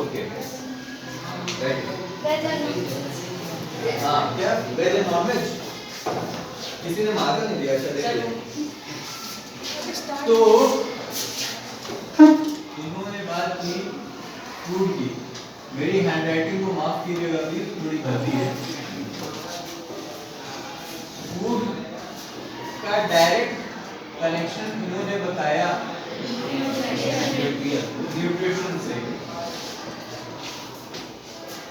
Okay veg. हाँ क्या veg and non veg? किसी ने मार्कर नहीं दिया? अच्छा देखिए तो इन्होंने बात की फूड की। मेरी हैंडराइटिंग को माफ कीजिएगा प्लीज, थोड़ी गलती है। फूड का डायरेक्ट कनेक्शन इन्होंने बताया न्यूट्रिशन से।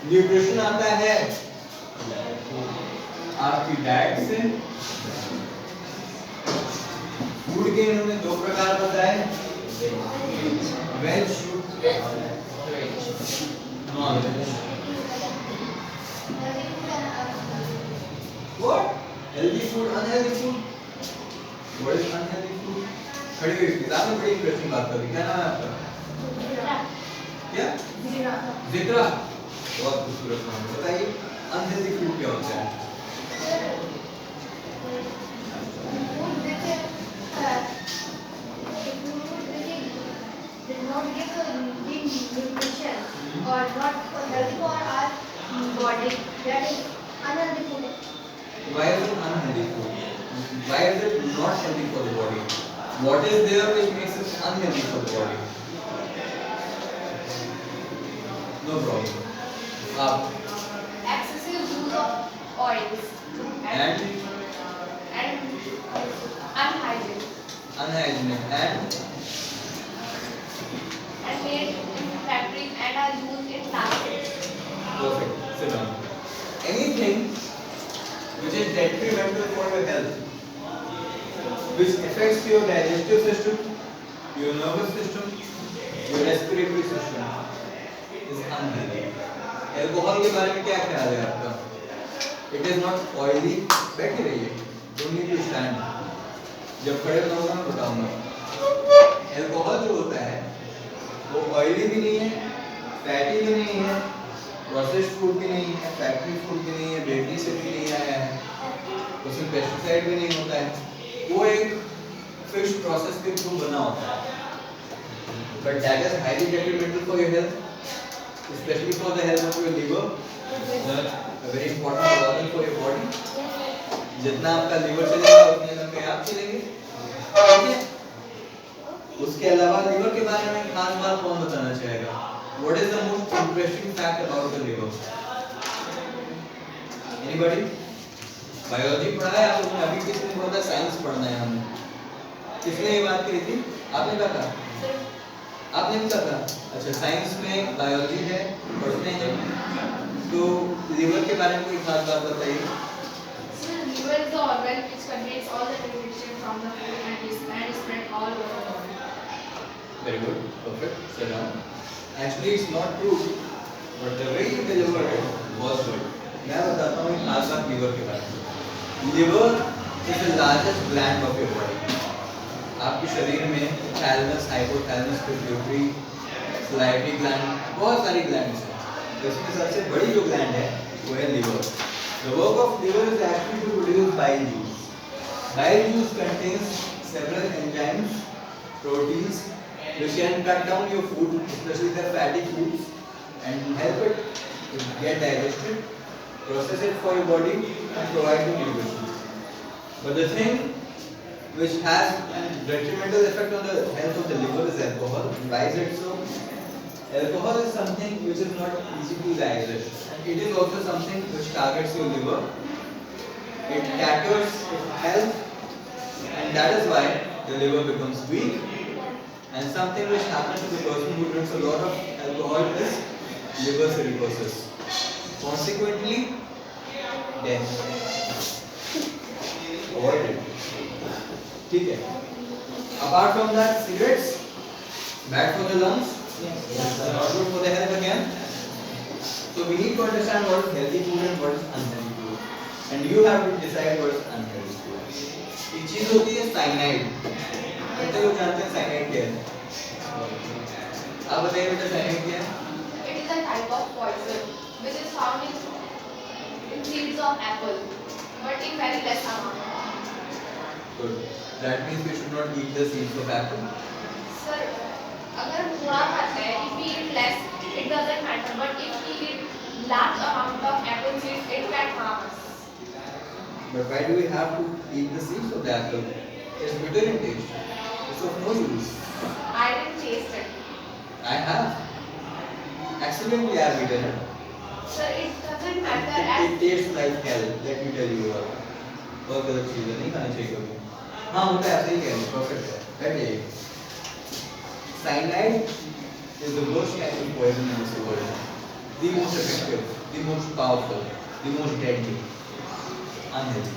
न्यूट्रिशन आता है आपकी डाइट से। फूड के इन्होंने दो प्रकार बताए, veg non veg. What? Healthy food, unhealthy food? What is unhealthy food? खड़ी हुई किताब में बड़ी इंटरेस्टिंग बात करी। क्या नाम है आपका? क्या? जिक्रा। बहुत खूबसूरत नाम है। बताइए अनहेल्दी फूड क्या होता है? Not give nutrition or not healthy for our body. That is unhealthy food. Why is it unhealthy food? Why is it not healthy for the body? What is there which makes it unhealthy for the body? No problem. Excessive use of oils And unhygienic unhygienic and made in factories and are used in plastics. perfect. Sit down. Anything which is detrimental for your health, which affects your digestive system, your nervous system, your respiratory system, is unhealthy. Alcohol के बारे में क्या ख्याल है आपका? It is not oily. बैठे रहिए. Don't need to stand. जब खड़े होगा मैं बताऊंगा। Alcohol जो होता है वो oily भी नहीं है, fatty भी नहीं है, प्रोसेस्ड फूड भी नहीं है, फैक्ट्री फूड भी नहीं है, बेकरी से भी नहीं आया है, उसमें पेस्टिसाइड भी नहीं होता है, वो एक फिश प्रोसेस के थ्रू बना होता है। But that is highly detrimental for your health, specially for the health of your liver, a very important organ for your body. जितना आपका लिवर चलेगा उतने लंबे आप चलेंगे, ठीक है? उसके अलावा लिवर के बारे में खास बात कौन बताना चाहेगा? What is the most interesting fact about the liver? Anybody? Biology पढ़ा है आप लोगों ने? अभी किसने बोला था साइंस पढ़ना है हमें? किसने ये बात कही थी? आपने कहा था? आपने भी कहा था? अच्छा, साइंस में बायोलॉजी है, पढ़ते हैं। तो लिवर के बारे में कोई खास बात बताइए। Liver is the organ which contains all the nutrition from the food and is spread all over the body. Very good, perfect. Sit down. Actually, it's not true, but the way you delivered it was good. मैं बताता हूँ एक खास बात liver के बारे में। Liver is the largest gland of your body. आपके शरीर में thalamus, hypothalamus, pituitary, salivary gland, बहुत सारी ग्लैंड्स हैं। इसमें सबसे बड़ी जो ग्लैंड है वो है liver. The work of liver is actually to produce bile juice. Bile juice contains several enzymes, proteins, which can cut down your food, especially the fatty foods, and help it to get digested, process it for your body, and provide you nutrition. But the thing which has a detrimental effect on the health of the liver is alcohol. Why is it so? Alcohol is something which is not easy to digest. It is also something which targets your liver. It caters its health, and that is why the liver becomes weak. And something which happens to the person who drinks a lot of alcohol is liver cirrhosis. Consequently, death. Avoid it. ठीक है? Apart from that, cigarettes, bad for the lungs, not good for the health again. So we need to understand what is healthy food and what is unhealthy food. And you have to decide what is unhealthy food. एक चीज होती है cyanide. कितने लोग जानते हैं cyanide क्या है? आप बताइए बेटा cyanide क्या है? It is a type of poison which is found in seeds of apple, but in very less amount. Good. That means we should not eat the seeds of apple. Sir, अगर हम थोड़ा खाते हैं large amount of apple seeds, it can harm us. But why do we have to eat the seeds of the apple? It's bitter in taste. It's of no use. I didn't taste it. I have. Accidentally I have eaten it. Sir, it doesn't matter It as tastes like hell. Let me tell you what. बहुत गलत चीज़ है, नहीं खानी चाहिए कभी. हाँ होता है, सही कह रहे हैं, perfect है. बैठिए. Cyanide is the most common poison in this world. The most effective, the most powerful, the most deadly. Unhealthy.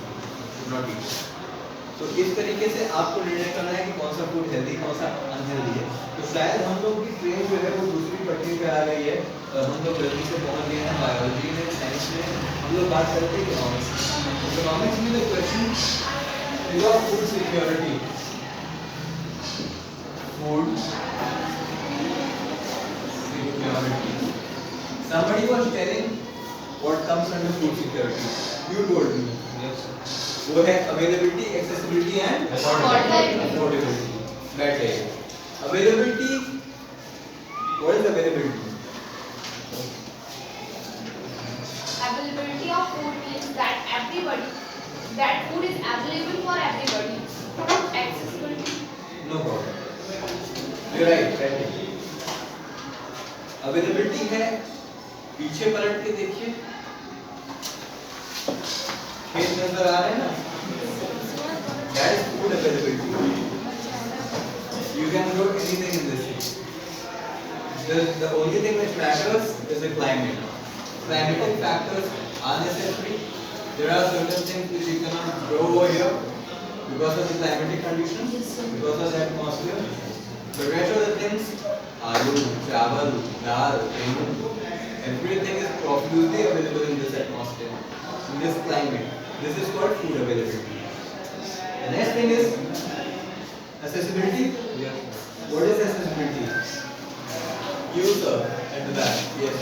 Should not eat. तो इस तरीके से आपको निर्णय करना है कि कौन सा फूड हेल्दी कौन सा अनहेल्दी है. तो शायद हम लोग की ट्रेन जो है वो दूसरी पटरी पे आ गई है. हम लोग जल्दी से पहुंच गए हैं बायोलॉजी में, साइंस में. हम लोग बात करते हैं इकोनॉमिक्स. इकोनॉमिक्स में the question is of food security. Food security. Somebody was telling what comes under food security. You told me. Yes. वो है अवेलेबिलिटी, एक्सेसिबिलिटी एंड अफोर्डेबिलिटी. बैठ जाइए. Availability, what is availability? availability of food means that food is available for everybody. Accessibility. No problem. You right. बैठ जाइए. Availability है, पीछे पलट के देखिए. खेत नजर आ रहे हैं ना? That is food availability. You can grow anything in this field. The only thing which matters is the climate. Climatic factors are necessary. There are certain things which you cannot grow over here because of the climatic conditions, because of the atmosphere. The rest of the things, aloo, chawal, dal, gehu, everything is profusely available in this atmosphere, in this climate. This is called food availability. The next thing is accessibility. Yes. What is accessibility? You sir, at the back. Yes.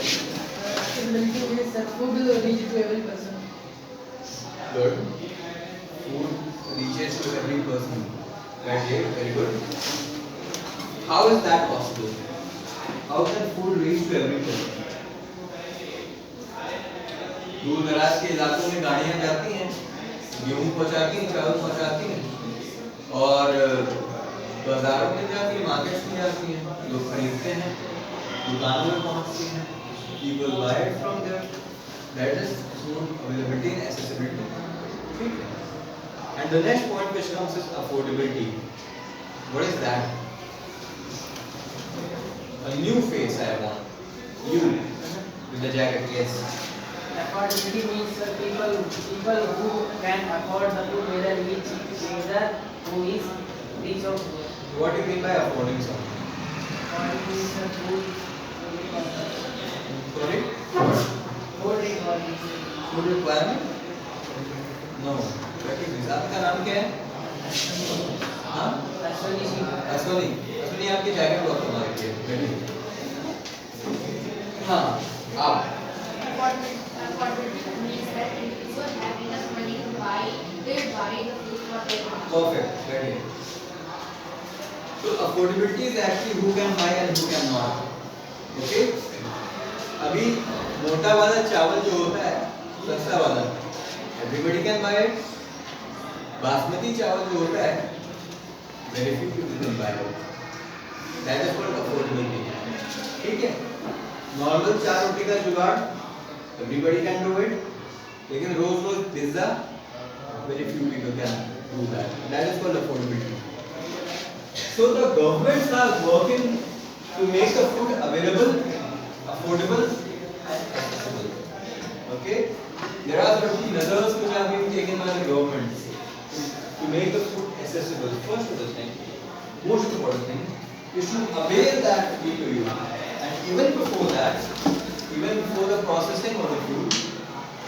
Accessibility means that food will reach to every person. Good. Food reaches to every person. Right here. Very good. How is that possible? How can food reach to every person? दूर दराज के इलाकों में गाड़ियां जाती हैं, गेहूं पहुंचाती हैं, चावल पहुंचाती हैं, और बाजारों में जाती हैं, मार्केट्स में जाती हैं, लोग खरीदते हैं, दुकानों में पहुंचती हैं. People buy it from there. That is food availability and accessibility. ठीक है. And the next point which comes is affordability. What is that? A new face I want. You with the jacket. Yes. Affordability means people who can afford the food, whether who is rich or poor. What do you mean by affording something? Affording means the food. Sorry? Food requirement. Food requirement? No. Recognize. आपका नाम क्या है? हाँ? अश्वनी. अश्वनी आपकी jacket बहुत कमाल की है. हाँ. आप. Affordability means that individuals have enough money to buy the food for their home. Perfect. Very good. So affordability is actually who can buy and who can not. Okay? अभी मोटा वाला चावल जो होता है, सस्ता वाला, everybody can buy it. Basmati चावल जो होता है, very few people can buy it. That is called affordability. ठीक है? नॉर्मल 4 रोटी का जुगाड़, everybody can do it. लेकिन रोज pizza, very few people can do that. That is called affordability. So the governments are working to make the food available, affordable, and accessible. Okay? There are certain measures which are being taken by the government to make the food accessible. First of the thing, most important thing, is to avail that food to you. And even before that, even before the processing of the food,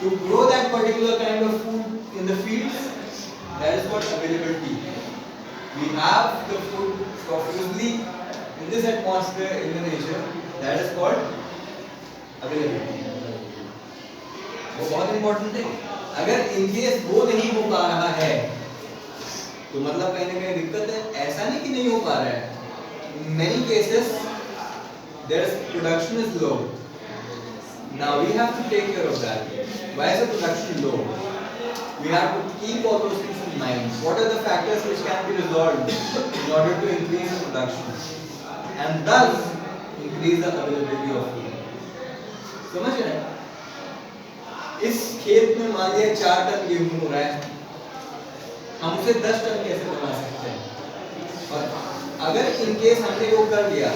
to grow that particular kind of food in the fields, that is called availability. We have the food profusely in this atmosphere, in the nature, that is called availability. वो बहुत important है. अगर in case वो नहीं हो पा रहा है, तो मतलब कहीं ना कहीं दिक्कत है. ऐसा नहीं कि नहीं हो पा रहा है. In many cases, their production is low. Now we have to take care of that. Why is the production low? We have to keep all those things in mind. What are the factors which can be resolved in order to increase the production and thus increase the availability of food? समझ रहे हैं? इस खेत में मान लिया 4 ton गेहूं हो रहा है, हम उसे 10 टन कैसे बना सकते हैं? और अगर इन केस हमने वो कर लिया,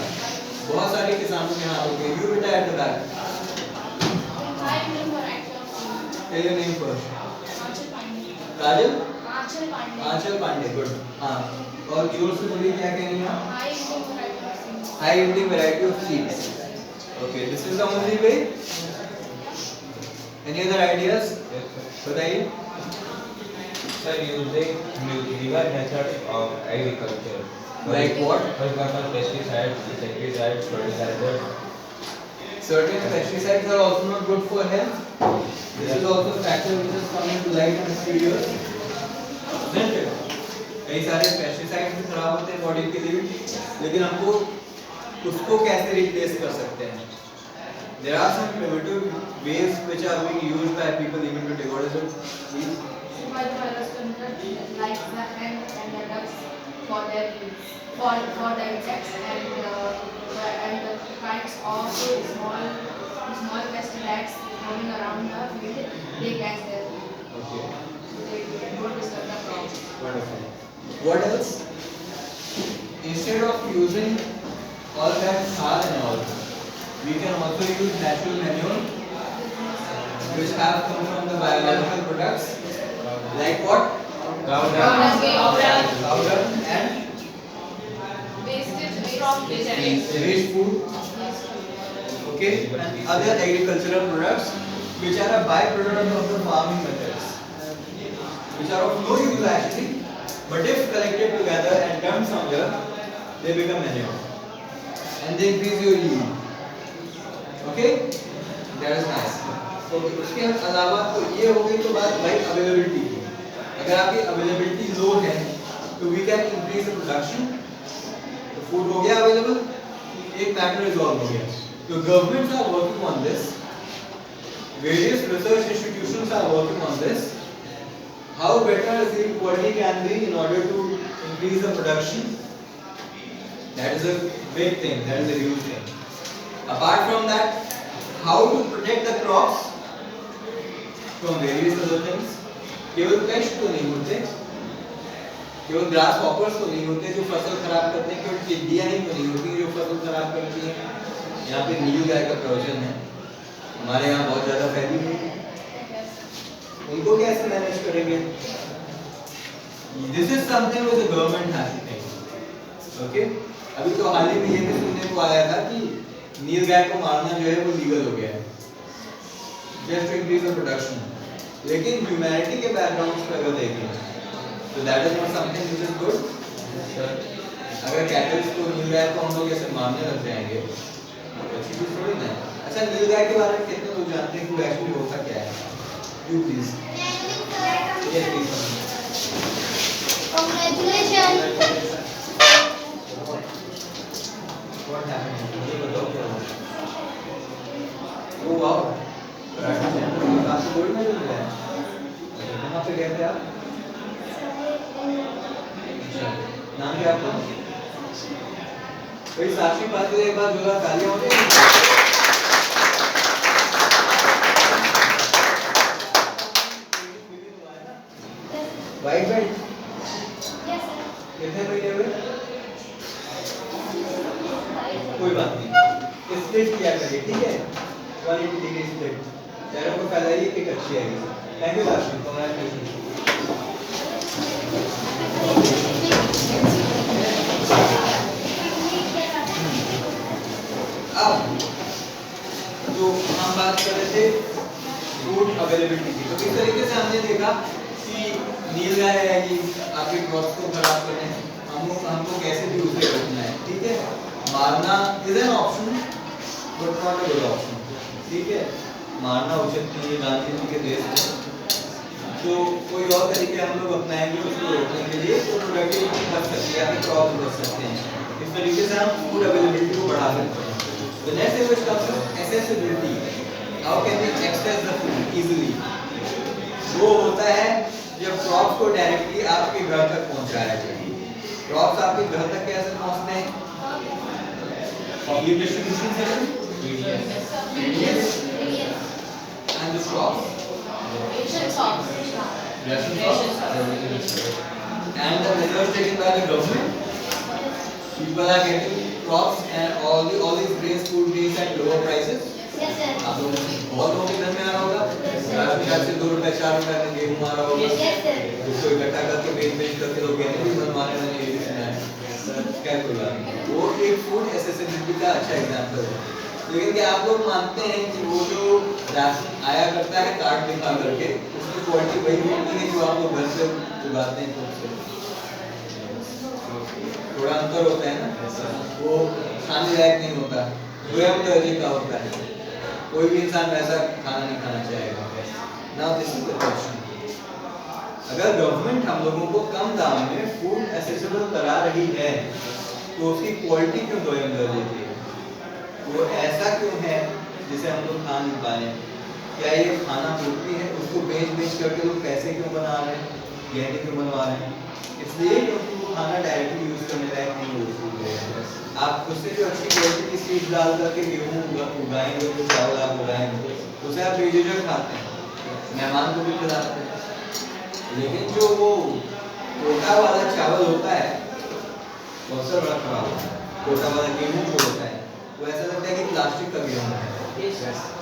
बहुत सारे किसानों के हाथ हो गए, यू बेटा at the back, Hi, name variety of seeds. Tell your name first. Anchal Pandey. Kajal Anchal Pandey. Aanchal Pandey, good. हाँ, और जोर से बोलिए क्या कह रही हैं आप? High yielding variety of seeds. High yielding variety of seeds. Okay, this is the only way. Any other ideas? बताइए. Sir, using newer methods of agriculture. Like what? For example, pesticides, insecticides, fertilizers. Certain pesticides are also not good for health. This is also a factor which is coming to light in a few years. Isn't it? कई सारे pesticides भी खराब होते हैं body के लिए, लेकिन हमको उसको कैसे रिप्लेस कर सकते हैं? There are some primitive ways which are being used by people even today. What is it? Please. By the virus control, like the ant and the ducks for their use, for the insects and the kinds of small pesticides roaming around the field, they catch them. Okay. They don't disturb the crops. Wonderful. What else? Instead of using all that char and all, we can also use natural manure, which have come from the biological products, like what? Cow Cow dung and Wastage from waste. waste food. Okay, and other agricultural products, which are a byproduct of the farming methods, which are of no use actually, but if collected together and dumped somewhere, they become manure, and they increase your yield. Okay, that is nice. तो उसके अलावा तो ये हो गई तो बात भाई अवेलेबिलिटी की. अगर आपकी अवेलेबिलिटी लो है तो we can increase the production. तो फूड हो गया अवेलेबल, एक मैटर रिजॉल्व हो गया. तो governments are working on this, various research institutions are working on this. How better seed quality can be in order to increase the production? That is a big thing, that is a huge thing. Apart from that, how to protect the crops from various other things. केवल paste तो नहीं होते, केवल grass hoppers तो नहीं होते जो फसल खराब करते हैं, केवल टिड्डियां ही तो नहीं होती जो फसल खराब करती हैं. यहाँ पे नील गाय का प्रवचन है, हमारे यहाँ बहुत ज्यादा फैली हुई है, उनको कैसे मैनेज करेंगे? This is something which the government has to think. Okay? अभी तो हाल ही में ये भी सुनने को आया था कि नील गाय को मारना जो है वो लीगल हो गया है, just to increase the production. लेकिन ह्यूमैनिटी के बैकग्राउंड से अगर देखें तो that is not something which is good. अगर कैटल्स को नील गाय को हम लोग ऐसे मारने लग जाएंगे तो अच्छी चीज थोड़ी ना है. अच्छा, नील गाय के बारे में कितने लोग जानते हैं कि एक्चुअली होता क्या है? You please. Yes, please. Congratulations. What happened? ये बताओ क्या हुआ? Oh wow. कराटे चैंपियन में आपको गोल्ड मेडल मिला है. कहाँ पे गए थे आप? अच्छा, नाम क्या आपका? कोई साक्षी पात्र एक बार जोड़ा तालियां हो गई. White belt. Yes, sir. कितने महीने हुए? कोई बात नहीं, स्प्लिट किया करिए, ठीक है? 180 डिग्री स्प्लिट. पैरों को फैलाइए, किक अच्छी आएगी. Thank you last, congratulation. अब जो हम बात कर रहे थे फूड अवेलेबिलिटी की, तो इस तरीके से हमने देखा कि नील गाय आएगी आपके क्रॉप्स को खराब करने, हमको कैसे भी उसे रोकना है. ठीक है, मारना is an option but not a good option. ठीक है, मारना उचित नहीं है गांधी जी के देश में. तो कोई और तरीके हम लोग अपनाएंगे उसको रोकने के लिए, तो प्रोडक्टिविटी बढ़ सकती है, क्रॉप बढ़ सकते हैं. इस तरीके से हम फूड अवेलेबिलिटी को बढ़ा सकते हैं. The next thing which comes is accessibility. How can we access the food easily? वो होता है जब क्रॉप्स को डायरेक्टली आपके घर तक पहुंचाया जाए। क्रॉप्स आपके घर तक कैसे पहुंचते हैं? Public distribution system, Yes. and the crops, Ration shops. ration shops, and the measures taken by the government. People are getting crops and all these grains, food grains at lower prices. Yes, sir. आप लोगों ने बहुत लोगों के घर में आ रहा होगा, राशन से 2 रुपए 4 रुपए में गेहूं आ रहा होगा, Yes, sir. उसको इकट्ठा करके बेच करके लोग गेहूं भी बनवा रहे हैं, ये भी सुना है। क्या बोला? वो एक फूड एसेसिबिलिटी का अच्छा एग्जांपल है। लेकिन क्या आप लोग मानते हैं कि वो जो राशन आया करता है कार्ड दिखा करके, उसकी क्वालिटी वही होती है जो आप लोग घर से उगाते हैं खुद से? थोड़ा अंतर होता है ना, वो खाने लायक नहीं होता, दोयम दर्जे का होता है। कोई भी इंसान वैसा खाना नहीं खाना चाहेगा। Now this is the question, अगर गवर्नमेंट हम लोगों को कम दाम में फूड एसेसिबल करा रही है तो उसकी क्वालिटी क्यों दोयम दर्जे की है? वो ऐसा क्यों है जिसे हम लोग खा नहीं पा रहे? क्या ये खाना पूर्ति है? उसको बेच करके लोग पैसे क्यों बना रहे हैं, गहने क्यों बनवा रहे हैं? इसलिए क्योंकि वो खाना डायरेक्टली यूज करने लायक नहीं हो। आप उससे जो अच्छी क्वालिटी की सीड डाल करके गेहूँ उगाएंगे, जो चावल आप उगाएंगे, उसे आप बेझिझक खाते हैं, मेहमान को भी खिलाते हैं। लेकिन जो वो कोटा वाला चावल होता है वो अक्सर बड़ा खराब होता है। कोटा वाला गेहूँ जो होता है वो ऐसा लगता है कि प्लास्टिक का गेहूँ है,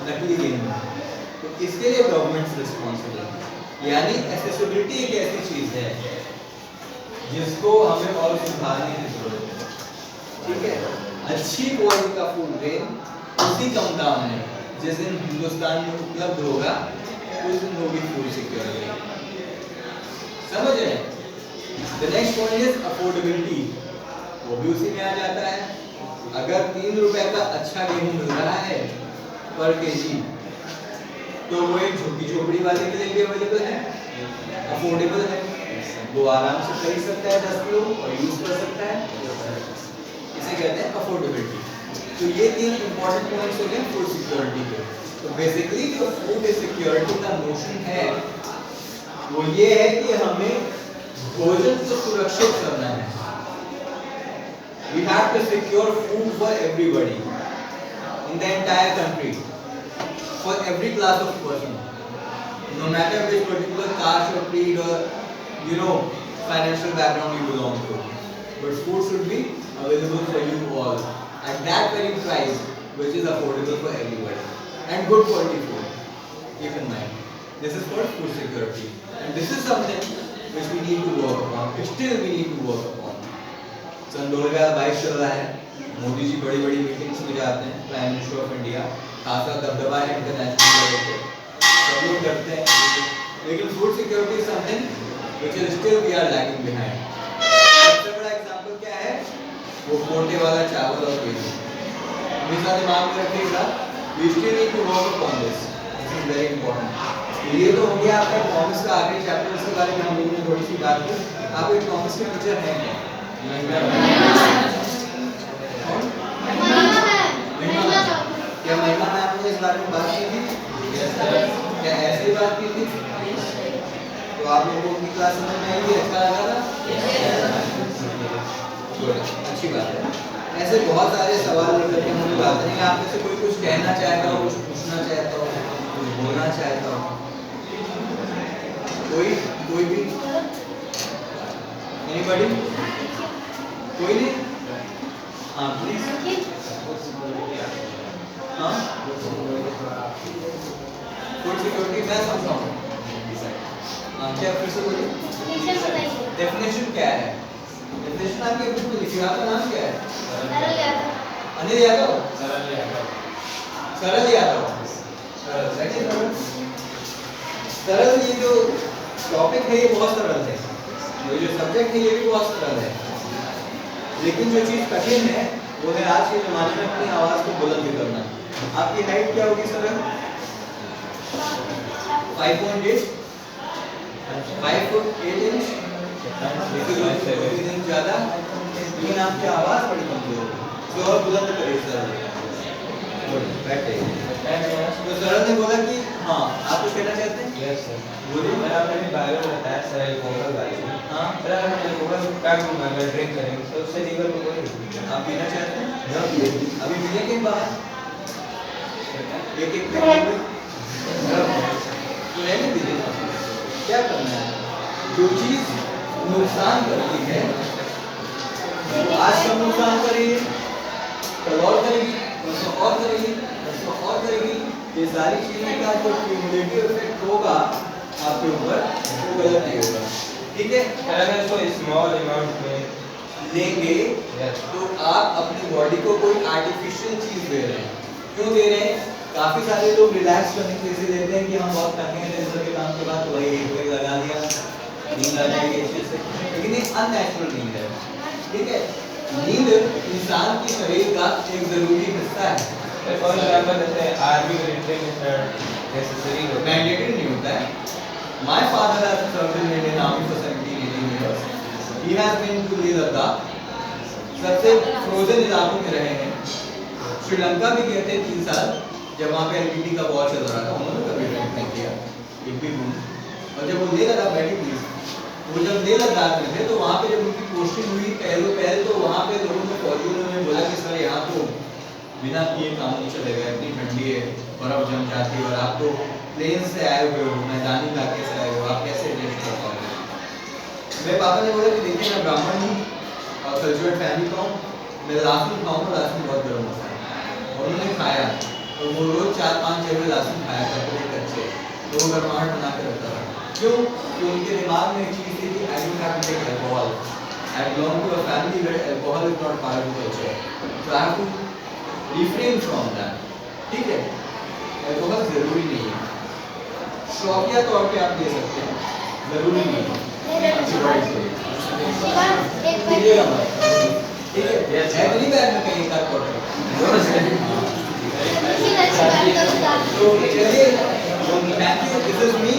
नकली गेहूँ है। तो इसके लिए गवर्नमेंट रिस्पॉन्सिबल है। यानी एक्सेसिबिलिटी एक ऐसी चीज है जिसको हमें और सुधारने की जरूरत है। ठीक है, अच्छी क्वालिटी का फूड ग्रेन उसी कम दाम में जिस दिन हिंदुस्तान में उपलब्ध होगा उस दिन होगी फूड सिक्योरिटी। समझ रहे हैं? The next point is affordability, वो भी उसी में आ जाता है। अगर 3 रुपए का अच्छा गेहूं मिल रहा है पर केजी, तो वो एक झुग्गी झोपड़ी वाले के लिए भी अवेलेबल है, अफोर्डेबल है, वो आराम से खरीद सकता है 10 किलो और यूज कर सकता है। इसे कहते हैं अफोर्डेबिलिटी। तो ये 3 इंपॉर्टेंट पॉइंट्स हो गए फूड सिक्योरिटी के। तो बेसिकली जो फूड सिक्योरिटी का नोशन है वो ये है कि हमें भोजन को सुरक्षित करना है। We have to secure food for everybody in the entire country, for every class of person, no matter which particular caste or creed or financial background you belong to. But food should be available for you all at that very price, which is affordable for everybody, and good quality food. Keep in mind, this is called food security, and this is something which we need to work upon. Still, we need to work upon. सन 2022 चल रहा है, मोदी जी बड़ी बड़ी meetings में जाते हैं, prime minister of India, खासा दबदबा है इंटरनेशनल लेवल पे, सब लोग करते हैं, लेकिन food security is something which is still we are lagging behind. सबसे बड़ा एग्जांपल क्या है? वो कोटे वाला चावल और गेहूं। हमेशा दिमाग में रखिएगा, we still need to work upon this, this is very important. ये तो हो गया आपका इकोनॉमिक्स का आखिरी चैप्टर के बारे में हम लोगों ने थोड़ी सी बात की। आप इकोनॉमिक्स के टीचर हैं क्या? महिमा है। क्या महिमा मैम ने इस बारे में बात की थी? क्या ऐसी बात की थी? तो आप लोगों को उनकी क्लास समझ में आई? अच्छा लगा था? अच्छी बात है। ऐसे बहुत सारे सवाल लेकर के हम लोग आते हैं। आप में से कोई कुछ कहना चाहता हो, कुछ पूछना चाहता हो, कुछ बोलना चाहता हो? कोई भी? एनीबॉडी? कोई नहीं? हाँ प्लीज। हाँ, फूड सिक्योरिटी मैं समझाऊँ। हाँ, क्या फिर से बोलिए? डेफिनेशन क्या है? डेफिनेशन आपके बुक में लिखी है, आपका नाम क्या है? अनिल यादव। सरल यादव। सरल, ये जो टॉपिक है ये बहुत सरल है, ये जो सब्जेक्ट है ये भी बहुत सरल है, लेकिन जो चीज कठिन है वो है आज के जमाने में अपनी आवाज को बुलंद करना। आपकी हाइट क्या होगी सरल? 5.8, 5 फुट 8 इंच, ज्यादा, लेकिन आपकी आवाज बड़ी कमजोर है, और बुलंद करिए सरल। बैठे। तो सरल ने बोला कि हाँ आप कुछ कहना चाहते हैं? Yes, sir. बोलिए। मैंने आपने भी बायो में बताया सर एल्कोहल वाले। हाँ सर अगर एल्कोहल कम अगर ड्रिंक करेंगे तो उससे लीवर में कोई आप पीना चाहते हैं? No. अभी मिलेंगे बाहर एक एक लेने दीजिए ना। क्या करना है? जो चीज नुकसान करती है वो आज कम नुकसान करेगी, कल और करेगी, परसों और करेगी, परसों और करेगी। ये सारी चीजें का जो क्यूमुलेटिव इफेक्ट होगा आपके ऊपर वो गलत नहीं होगा। ठीक है? सर अगर इसको स्मॉल अमाउंट में लेंगे Yes. तो आप अपनी बॉडी को कोई आर्टिफिशियल चीज दे रहे हैं। क्यों दे रहे हैं? काफी सारे लोग रिलैक्स करने के लिए लेते हैं कि हम बहुत थके हैं दिन भर के काम के बाद, तो वही एक वेग लगा दिया, नींद आ जाएगी अच्छे से। लेकिन ये अननेचुरल नींद है। ठीक है? नींद इंसान के शरीर का एक जरूरी हिस्सा है। फॉर एग्जांपल जैसे आर्मी मिलिट्री में सर नेसेसरी होता है। मैंडेटरी नहीं होता है। My father has served in Indian Army for 17-18 years. He has been to Leh Ladakh. सबसे फ्रोजन इलाकों में रहे हैं। श्रीलंका भी गए थे 3 साल, जब वहाँ पे एलटीटी का वॉर चल रहा था। उन्होंने कभी ड्रिंक नहीं किया, एक भी बूंद। और जब वो लेह लद्दाख बैठी प्लीज, वो जब लेह लद्दाख में थे तो वहाँ पे जब उनकी पोस्टिंग हुई पहले तो वहाँ पे लोगों ने फौजियों ने बोला कि सर यहाँ तो बिना पिए काम नहीं चलेगा, इतनी ठंडी है, बर्फ जम जाती है और आप तो प्लेन से आए हुए हो, मैदानी इलाके से आए हो, आप कैसे एडजस्ट कर पाओगे? मेरे पापा ने बोला कि देखिए मैं ब्राह्मण हूँ और कल्चरल फैमिली का हूँ, मैं लहसुन खाऊंगा, लहसुन बहुत गर्म होता है। और उन्होंने खाया और वो रोज 4-5 जगह लहसुन खाया करते थे कच्चे, तो वो गर्माहट बना के रखता था। क्यों? कि उनके दिमाग में एक चीज़ थी कि I don't have to take alcohol, I belong to a family where alcohol is not part of culture, so I have to refrain from that. ठीक है? अल्कोहल जरूरी नहीं है, शौकिया तौर पे आप ले सकते हैं, जरूरी नहीं है। आपकी बॉडी के लिए। पीजिएगा मत। ठीक है? है तो नहीं बैग में कहीं एक आध क्वार्टर? तो चलिए, thank you, this is me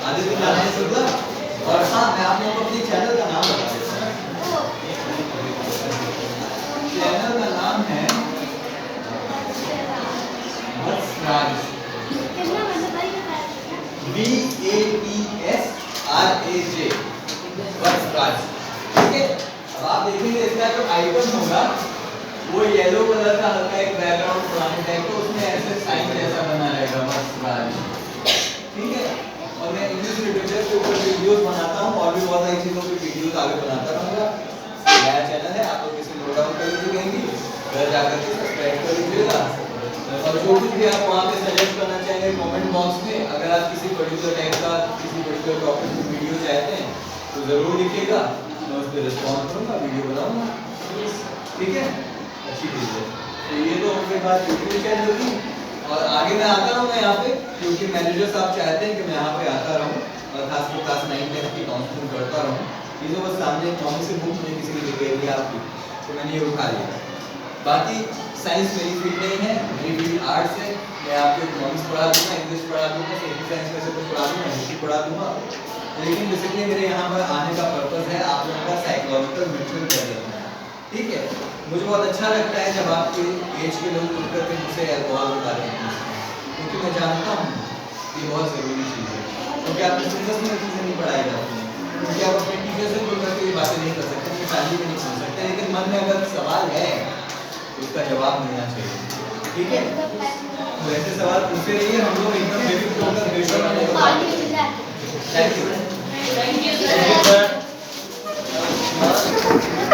Aditya Narayan Shukla. और हाँ, मैं आप लोगों को अपने चैनल का नाम बता देता हूँ। चैनल का नाम है वत्सराज, VATSRAJ, वत्सराज। ठीक है? अब आप देखेंगे इसका जो आइकन होगा वो येलो कलर का हल्का एक बैकग्राउंड पुराने टाइप का, उसमें ऐसे साइन जैसा बना रहेगा वत्सराज। ठीक है? और मैं इंग्लिश लिटरेचर के ऊपर वीडियोस बनाता हूँ और भी बहुत सारी चीज़ों पे वीडियोस आगे बनाता रहूँगा। नया चैनल है, आप लोग इसे नोट डाउन कर लीजिएगा, घर जाकर के सब्सक्राइब कर लीजिएगा। और जो कुछ भी आप वहाँ पे सजेस्ट करना चाहेंगे कमेंट बॉक्स में, अगर आप किसी पर्टिकुलर टाइप का किसी पर्टिकुलर टॉपिक पे वीडियो चाहते हैं तो ज़रूर लिखिएगा, मैं उस पर रिस्पॉन्ड करूँगा, वीडियो बनाऊँगा। ठीक है? अच्छी चीज़ है। तो ये तो उनके बाद यूट्यूब चैनल की, और आगे मैं आता रहूँगा यहाँ पे, क्योंकि मैनेजर साहब चाहते हैं कि मैं यहाँ पे आता रहूँ और खासकर क्लास 9-10 की काउंसलिंग करता रहूँ। ये तो बस सामने इकोनॉमिक से बुक में किसी की डिटेल दी आपकी, तो मैंने ये उठा लिया। बाकी साइंस मेरी फील्ड नहीं है, मेरी फील्ड आर्ट्स है। मैं आपको इकोनॉमिक्स पढ़ा दूँगा, इंग्लिश पढ़ा दूँगा, सोशल साइंस में से कुछ पढ़ा दूँगा, हिस्ट्री पढ़ा दूँगा। लेकिन बेसिकली मेरे यहाँ पर आने का पर्पस है आप लोगों का साइकोलॉजिकल मेंटल डेवलपमेंट। ठीक है? मुझे बहुत अच्छा लगता है जब आपके एज के लोग उठ करके मुझसे अल्कोहल के बारे में पूछते हैं, क्योंकि मैं जानता हूँ ये बहुत ज़रूरी चीज़ है। क्योंकि आपके सिलेबस में चीज़ें नहीं पढ़ाई जाती हैं, क्योंकि आप अपने टीचर से बोल करके ये बातें नहीं कर सकते, अपनी फैमिली में नहीं सुन सकते, लेकिन मन में अगर सवाल है तो उसका जवाब मिलना चाहिए। ठीक है? तो ऐसे सवाल पूछते रहिए, हम लोग